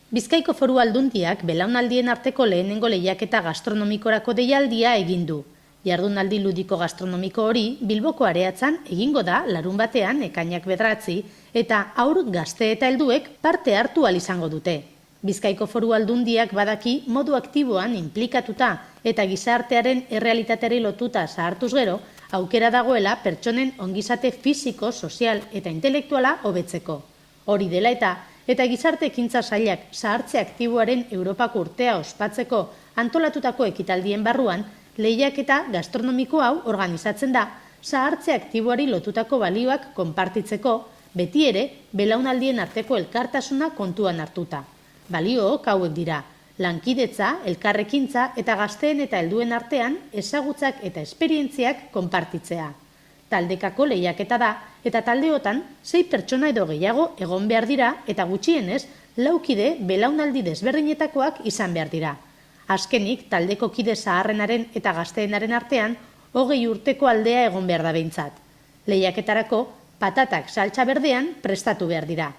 Bizkaiko Foru Aldundiak belaunaldien arteko lehenengo lehiaketa gastronomikorako deialdia egin du. Jardunaldi ludiko gastronomiko hori Bilboko Areatzan egingo da larunbatean ekainak 9 eta haur, gazte eta helduek parte hartu ahal izango dute. Bizkaiko Foru Aldundiak badaki modu aktiboan inplikatuta eta gizartearen errealitateari lotuta zahartuz gero, aukera dagoela pertsonen ongizate fisiko, sozial eta intelektuala hobetzeko. Hori dela eta gizarte ekintza sailak zahartze aktiboaren Europako urtea ospatzeko antolatutako ekitaldien barruan, lehiaketa gastronomiko hau organizatzen da, zahartze aktiboari lotutako balioak konpartitzeko, beti ere belaunaldien arteko elkartasuna kontuan hartuta. Baliook hauek dira, lankidetza, elkarrekintza eta gazteen eta helduen artean ezagutzak eta esperientziak konpartitzea. Taldekako lehiaketa da eta taldeotan 6 pertsona edo gehiago egon behar dira eta gutxienez 4 kide belaunaldi desberdinetakoak izan behar dira. Azkenik, taldeko kide zaharrenaren eta gazteenaren artean 20 urteko aldea egon behar da behintzat. Lehiaketarako patatak saltsa berdean prestatu behar dira.